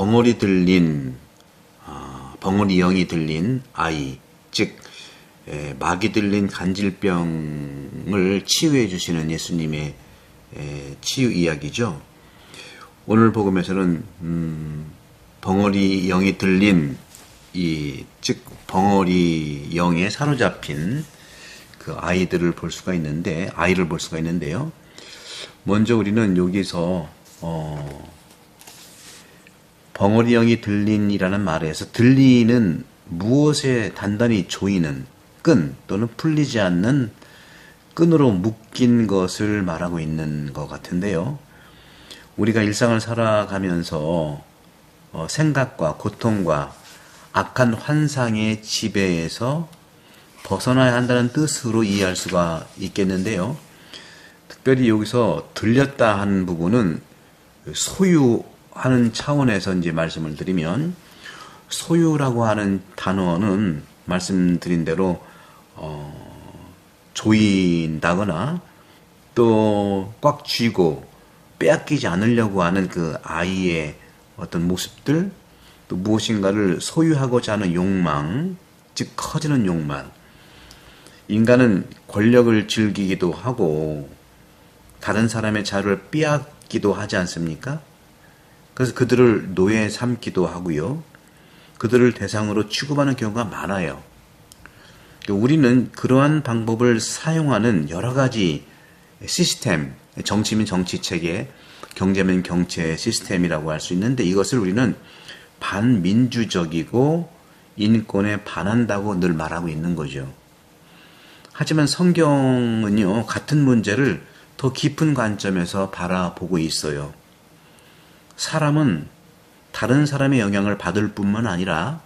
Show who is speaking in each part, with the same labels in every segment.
Speaker 1: 벙어리 들린 벙어리 영이 들린 아이, 즉 마귀 들린 간질병을 치유해 주시는 예수님의 치유 이야기죠. 오늘 복음에서는 벙어리 영이 들린 즉 벙어리 영에 사로잡힌 그 아이를 볼 수가 있는데요. 먼저 우리는 여기서 벙어리 영이 들린이라는 말에서 들리는 무엇에 단단히 조이는 끈 또는 풀리지 않는 끈으로 묶인 것을 말하고 있는 것 같은데요. 우리가 일상을 살아가면서 생각과 고통과 악한 환상의 지배에서 벗어나야 한다는 뜻으로 이해할 수가 있겠는데요. 특별히 여기서 들렸다 하는 부분은 소유하는 차원에서 이제 말씀을 드리면, 소유라고 하는 단어는 말씀드린 대로 조인다거나 또 꽉 쥐고 빼앗기지 않으려고 하는 그 아이의 어떤 모습들, 또 무엇인가를 소유하고자 하는 욕망, 즉 커지는 욕망. 인간은 권력을 즐기기도 하고 다른 사람의 자유를 빼앗기도 하지 않습니까? 그래서 그들을 노예 삼기도 하고요. 그들을 대상으로 취급하는 경우가 많아요. 우리는 그러한 방법을 사용하는 여러 가지 시스템, 정치면 정치체계, 경제면 경제 시스템이라고 할 수 있는데, 이것을 우리는 반민주적이고 인권에 반한다고 늘 말하고 있는 거죠. 하지만 성경은요, 같은 문제를 더 깊은 관점에서 바라보고 있어요. 사람은 다른 사람의 영향을 받을 뿐만 아니라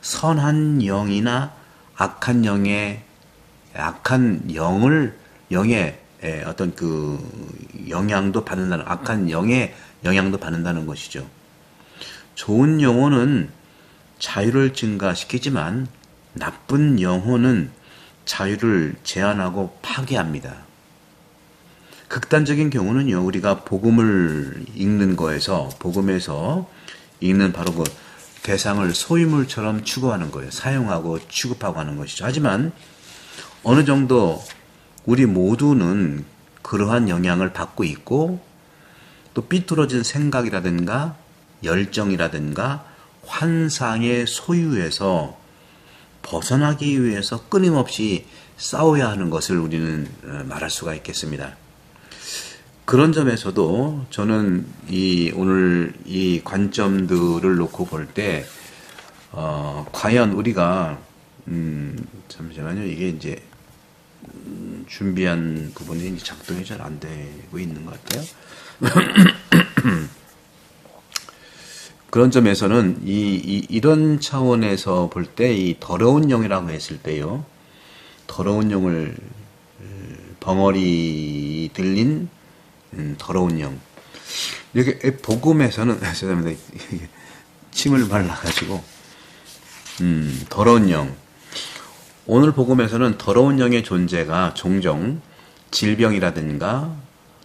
Speaker 1: 선한 영이나 악한 영의 어떤 그 영향도 받는다는, 악한 영의 영향도 받는다는 것이죠. 좋은 영혼은 자유를 증가시키지만 나쁜 영혼은 자유를 제한하고 파괴합니다. 극단적인 경우는요, 우리가 복음을 읽는 거에서, 복음에서 읽는 바로 그 대상을 소유물처럼 추구하는 거예요. 사용하고 취급하고 하는 것이죠. 하지만 어느 정도 우리 모두는 그러한 영향을 받고 있고, 또 삐뚤어진 생각이라든가 열정이라든가 환상의 소유에서 벗어나기 위해서 끊임없이 싸워야 하는 것을 우리는 말할 수가 있겠습니다. 그런 점에서도 저는 오늘 이 관점들을 놓고 볼 때, 과연 우리가, 잠시만요. 이게 이제, 준비한 부분이 이제 작동이 잘 안 되고 있는 것 같아요. 그런 점에서는 이런 차원에서 볼 때 이 더러운 영이라고 했을 때요, 더러운 영을 벙어리 들린 더러운 영. 이렇게 복음에서는 죄송합니다. 침을 말라가지고 더러운 영. 오늘 복음에서는 더러운 영의 존재가 종종 질병이라든가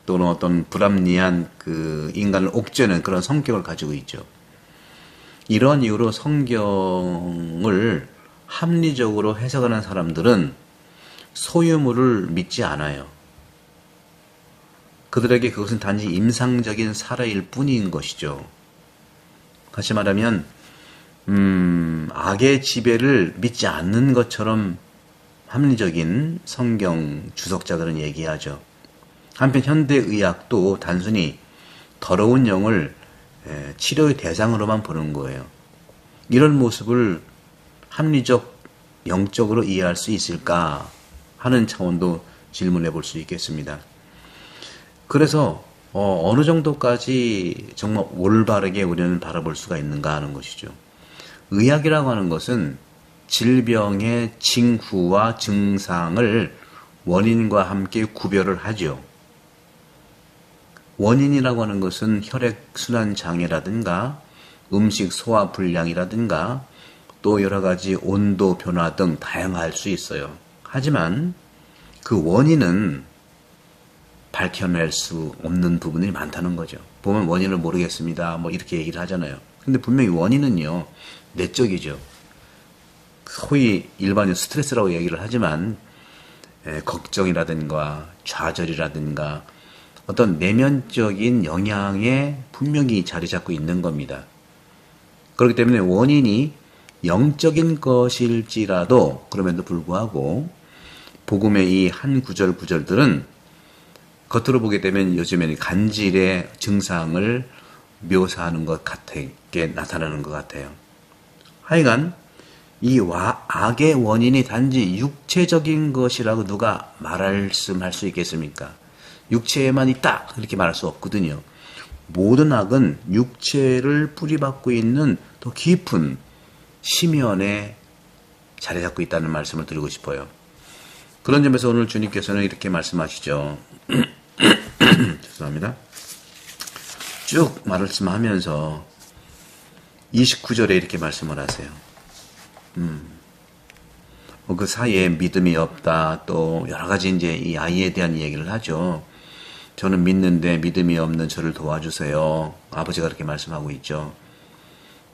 Speaker 1: 또는 어떤 불합리한 그 인간을 옥죄는 그런 성격을 가지고 있죠. 이런 이유로 성경을 합리적으로 해석하는 사람들은 소유물을 믿지 않아요. 그들에게 그것은 단지 임상적인 사례일 뿐인 것이죠. 다시 말하면 악의 지배를 믿지 않는 것처럼 합리적인 성경 주석자들은 얘기하죠. 한편 현대의학도 단순히 더러운 영을 치료의 대상으로만 보는 거예요. 이런 모습을 합리적, 영적으로 이해할 수 있을까 하는 차원도 질문해 볼 수 있겠습니다. 그래서 어느 정도까지 정말 올바르게 우리는 바라볼 수가 있는가 하는 것이죠. 의학이라고 하는 것은 질병의 징후와 증상을 원인과 함께 구별을 하죠. 원인이라고 하는 것은 혈액순환 장애라든가 음식 소화 불량이라든가 또 여러 가지 온도 변화 등 다양할 수 있어요. 하지만 그 원인은 밝혀낼 수 없는 부분이 많다는 거죠. 보면 원인을 모르겠습니다, 뭐 이렇게 얘기를 하잖아요. 근데 분명히 원인은요, 내적이죠. 소위 일반인 스트레스라고 얘기를 하지만 걱정이라든가 좌절이라든가 어떤 내면적인 영향에 분명히 자리 잡고 있는 겁니다. 그렇기 때문에 원인이 영적인 것일지라도 그럼에도 불구하고 복음의 이 한 구절들은 겉으로 보게 되면 요즘에는 간질의 증상을 묘사하는 것 같게 나타나는 것 같아요. 하여간 이 악의 원인이 단지 육체적인 것이라고 누가 말할 수 있겠습니까? 육체에만 있다 이렇게 말할 수 없거든요. 모든 악은 육체를 뿌리박고 있는 더 깊은 심연에 자리 잡고 있다는 말씀을 드리고 싶어요. 그런 점에서 오늘 주님께서는 이렇게 말씀하시죠. 죄송합니다. 쭉 말씀하면서 29절에 이렇게 말씀을 하세요. 그 사이에 믿음이 없다, 또 여러 가지 이제 이 아이에 대한 얘기를 하죠. 저는 믿는데 믿음이 없는 저를 도와주세요. 아버지가 그렇게 말씀하고 있죠.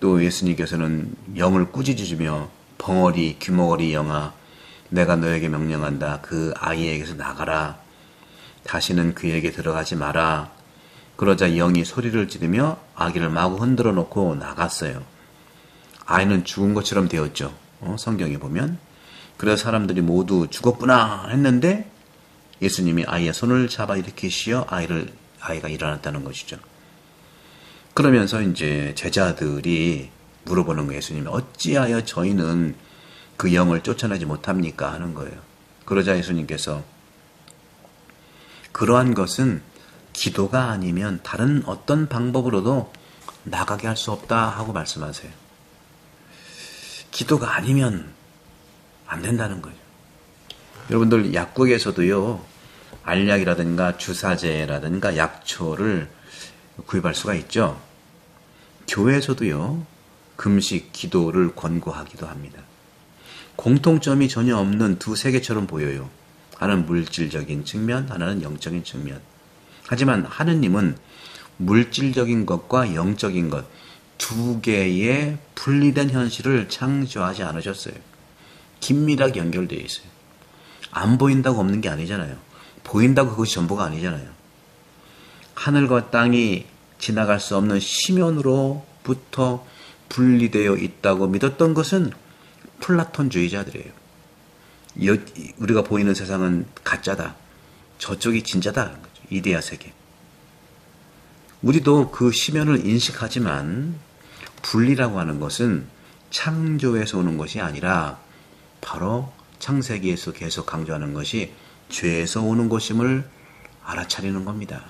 Speaker 1: 또 예수님께서는 영을 꾸짖으시며 벙어리, 귀머거리 영아, 내가 너에게 명령한다. 그 아이에게서 나가라. 다시는 그에게 들어가지 마라. 그러자 영이 소리를 지르며 아기를 마구 흔들어 놓고 나갔어요. 아이는 죽은 것처럼 되었죠. 성경에 보면. 그래서 사람들이 모두 죽었구나 했는데 예수님이 아이의 손을 잡아 일으키시어 아이가 일어났다는 것이죠. 그러면서 이제 제자들이 물어보는 거예요. 예수님이 어찌하여 저희는 그 영을 쫓아내지 못합니까? 하는 거예요. 그러자 예수님께서 그러한 것은 기도가 아니면 다른 어떤 방법으로도 나가게 할 수 없다 하고 말씀하세요. 기도가 아니면 안 된다는 거죠. 여러분들 약국에서도요, 알약이라든가 주사제라든가 약초를 구입할 수가 있죠. 교회에서도요, 금식, 기도를 권고하기도 합니다. 공통점이 전혀 없는 두 세계처럼 보여요. 하나는 물질적인 측면, 하나는 영적인 측면. 하지만 하느님은 물질적인 것과 영적인 것 두 개의 분리된 현실을 창조하지 않으셨어요. 긴밀하게 연결되어 있어요. 안 보인다고 없는 게 아니잖아요. 보인다고 그것이 전부가 아니잖아요. 하늘과 땅이 지나갈 수 없는 심연으로부터 분리되어 있다고 믿었던 것은 플라톤주의자들이에요. 우리가 보이는 세상은 가짜다. 저쪽이 진짜다. 이데아 세계. 우리도 그 심연을 인식하지만 분리라고 하는 것은 창조에서 오는 것이 아니라 바로 창세기에서 계속 강조하는 것이 죄에서 오는 것임을 알아차리는 겁니다.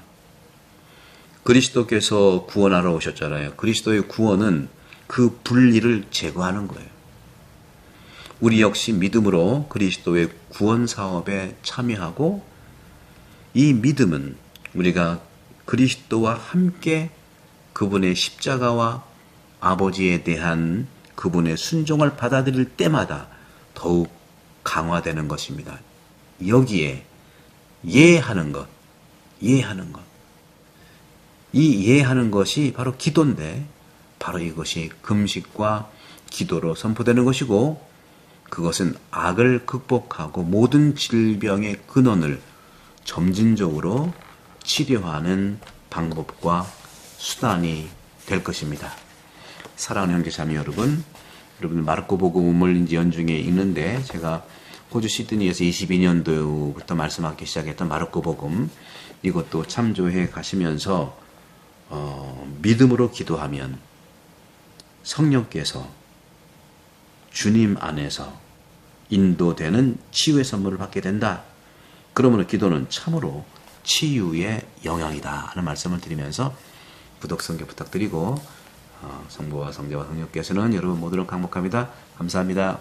Speaker 1: 그리스도께서 구원하러 오셨잖아요. 그리스도의 구원은 그 분리를 제거하는 거예요. 우리 역시 믿음으로 그리스도의 구원 사업에 참여하고 이 믿음은 우리가 그리스도와 함께 그분의 십자가와 아버지에 대한 그분의 순종을 받아들일 때마다 더욱 강화되는 것입니다. 여기에 이해하는 것. 이 이해하는 것이 바로 기도인데 바로 이것이 금식과 기도로 선포되는 것이고 그것은 악을 극복하고 모든 질병의 근원을 점진적으로 치료하는 방법과 수단이 될 것입니다. 사랑하는 형제 자매 여러분, 마르코 복음을 이제 연중에 읽는데 제가 호주 시드니에서 22년도부터 말씀하기 시작했던 마르코 복음 이것도 참조해 가시면서 믿음으로 기도하면 성령께서 주님 안에서 인도되는 치유의 선물을 받게 된다. 그러므로 기도는 참으로 치유의 영향이다 하는 말씀을 드리면서 구독, 성교 부탁드리고 성부와 성자와 성령께서는 여러분 모두를 강복합니다. 감사합니다.